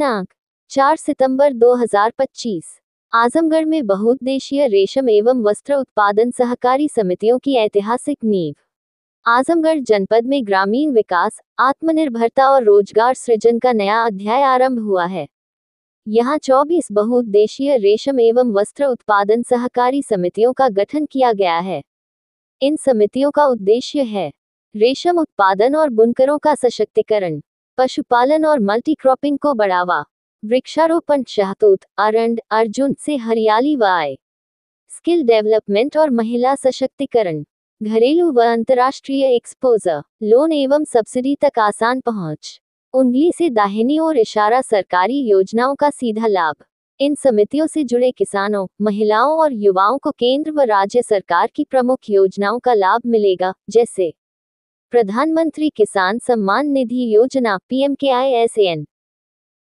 दिनांक 4 सितंबर 2025। आजमगढ़ में बहुउद्देशीय रेशम एवं वस्त्र उत्पादन सहकारी समितियों की ऐतिहासिक नींव। आजमगढ़ जनपद में ग्रामीण विकास, आत्मनिर्भरता और रोजगार सृजन का नया अध्याय आरंभ हुआ है। यहाँ 24 बहुउद्देशीय रेशम एवं वस्त्र उत्पादन सहकारी समितियों का गठन किया गया है। इन समितियों का उद्देश्य है रेशम उत्पादन और बुनकरों का सशक्तिकरण, पशुपालन और मल्टीक्रॉपिंग को बढ़ावा, वृक्षारोपण, शहतूत, अरंड, अर्जुन से हरियाली व आय, स्किल डेवलपमेंट और महिला सशक्तिकरण, घरेलू व अंतर्राष्ट्रीय एक्सपोजर, लोन एवं सब्सिडी तक आसान पहुंच, उंगली से दाहिनी ओर इशारा, सरकारी योजनाओं का सीधा लाभ। इन समितियों से जुड़े किसानों, महिलाओं और युवाओं को केंद्र व राज्य सरकार की प्रमुख योजनाओं का लाभ मिलेगा, जैसे प्रधानमंत्री किसान सम्मान निधि योजना (PMKISAN),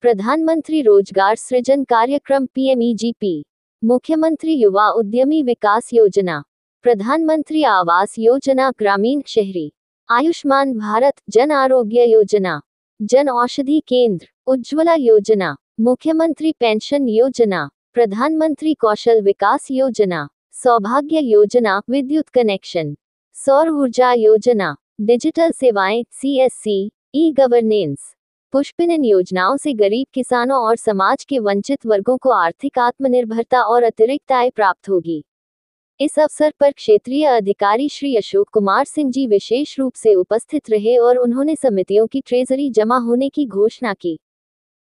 प्रधानमंत्री रोजगार सृजन कार्यक्रम (PMEGP), मुख्यमंत्री युवा उद्यमी विकास योजना, प्रधानमंत्री आवास योजना ग्रामीण शहरी, आयुष्मान भारत जन आरोग्य योजना, जन औषधि केंद्र, उज्ज्वला योजना, मुख्यमंत्री पेंशन योजना, प्रधानमंत्री कौशल विकास योजना, सौभाग्य योजना, विद्युत कनेक्शन, सौर ऊर्जा योजना, डिजिटल सेवाएं (CSC), ई गवर्नेंस। पुष्पिन इन योजनाओं से गरीब किसानों और समाज के वंचित वर्गों को आर्थिक आत्मनिर्भरता और अतिरिक्त आय प्राप्त होगी। इस अवसर पर क्षेत्रीय अधिकारी श्री अशोक कुमार सिंह जी विशेष रूप से उपस्थित रहे और उन्होंने समितियों की ट्रेजरी जमा होने की घोषणा की।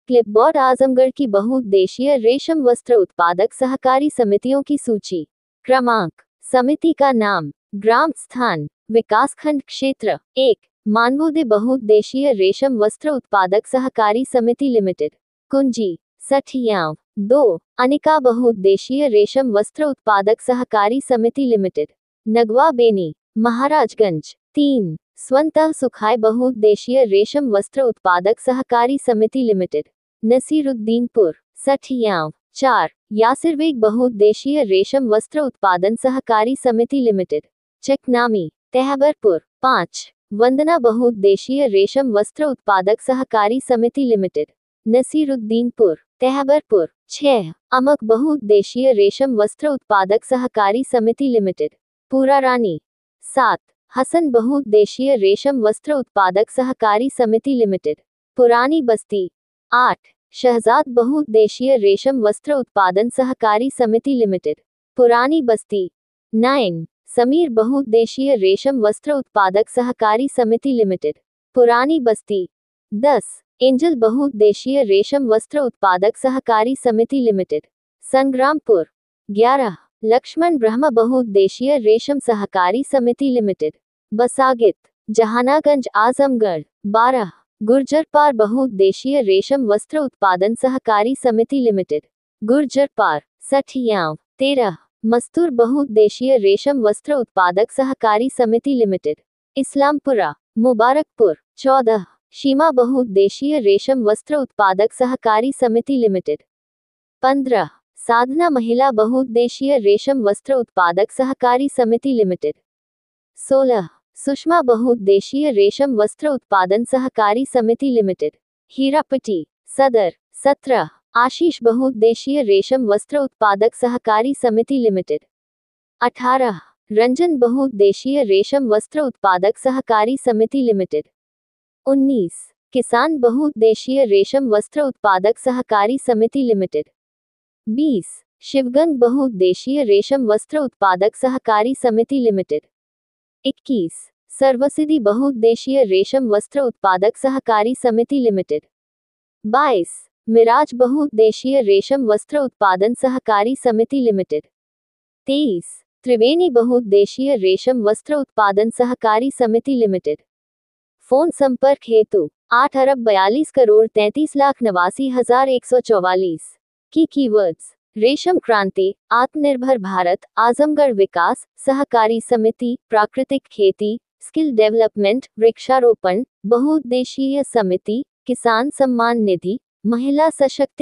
क्लिपबोर्ड आजमगढ़ की बहुउद्देशीय रेशम वस्त्र उत्पादक सहकारी समितियों की सूची। क्रमांक, समिति का नाम, ग्राम स्थान, विकासखंड क्षेत्र। 1. मानवोदय बहुउद्देशीय रेशम वस्त्र उत्पादक सहकारी समिति लिमिटेड, कुंजी, सठियाव। 2. अनिका बहुउद्देशीय रेशम वस्त्र उत्पादक सहकारी समिति लिमिटेड, नगवा बेनी, महाराजगंज। 3. स्वतंत्र सुखाय बहुउद्देशीय रेशम वस्त्र उत्पादक सहकारी समिति लिमिटेड, नसीरुद्दीनपुर, सठियाव। 4. यासिरवेग बहुउद्देशीय रेशम वस्त्र उत्पादन सहकारी समिति लिमिटेड, चकनामी, तहबरपुर। 5. वंदना बहुउद्देशीय रेशम वस्त्र उत्पादक सहकारी समिति लिमिटेड, नसीरुद्दीनपुर, तहबरपुर। 6. अमक बहुउद्देशीय रेशम वस्त्र उत्पादक सहकारी समिति लिमिटेड, पूरारानी। 7. हसन बहुउद्देशीय रेशम वस्त्र उत्पादक सहकारी समिति लिमिटेड, पुरानी बस्ती। 8. शहजाद बहुउद्देशीय रेशम वस्त्र उत्पादन सहकारी समिति लिमिटेड, पुरानी बस्ती। 9. समीर बहुउद्देशीय रेशम वस्त्र उत्पादक सहकारी समिति लिमिटेड, पुरानी बस्ती। 10. एंजल बहुउद्देशीय रेशम वस्त्र उत्पादक सहकारी समिति लिमिटेड, संग्रामपुर। 11. लक्ष्मण ब्रह्म बहुउद्देशीय रेशम सहकारी समिति लिमिटेड, बसागित, जहानागंज आजमगढ़। 12. गुर्जरपार बहुउद्देशीय रेशम वस्त्र उत्पादन सहकारी समिति लिमिटेड, गुर्जरपार, सठियाव। 13. मस्तूर बहुउद्देशीय रेशम वस्त्र उत्पादक सहकारी समिति लिमिटेड, इस्लामपुरा, मुबारकपुर। 14. शीमा बहुउद्देशीय रेशम वस्त्र उत्पादक सहकारी समिति लिमिटेड। 15. साधना महिला बहुउद्देशीय रेशम वस्त्र उत्पादक सहकारी समिति लिमिटेड। 16. सुषमा बहुउद्देशीय रेशम वस्त्र उत्पादन सहकारी समिति लिमिटेड, हीरापट्टी, सदर। 17. आशीष बहुउद्देशीय रेशम वस्त्र उत्पादक सहकारी समिति लिमिटेड। 18. रंजन बहुउद्देशीय रेशम वस्त्र उत्पादक सहकारी समिति लिमिटेड। 19. किसान बहुउद्देशीय रेशम वस्त्र उत्पादक सहकारी समिति लिमिटेड। 20. शिवगंग बहुउद्देशीय रेशम वस्त्र उत्पादक सहकारी समिति लिमिटेड। 21. सर्वसिद्धि बहुउद्देशीय रेशम वस्त्र उत्पादक सहकारी समिति लिमिटेड। 22. मिराज बहुउद्देशीय रेशम वस्त्र उत्पादन सहकारी समिति लिमिटेड। 23. त्रिवेणी बहुउद्देशीय रेशम वस्त्र उत्पादन सहकारी समिति लिमिटेड। फोन संपर्क हेतु 8,42,33,89,144 की कीवर्ड्स: रेशम क्रांति, आत्मनिर्भर भारत, आजमगढ़ विकास सहकारी समिति, प्राकृतिक खेती, स्किल डेवलपमेंट, वृक्षारोपण, बहुउद्देशीय समिति, किसान सम्मान निधि, महिला सशक्ति।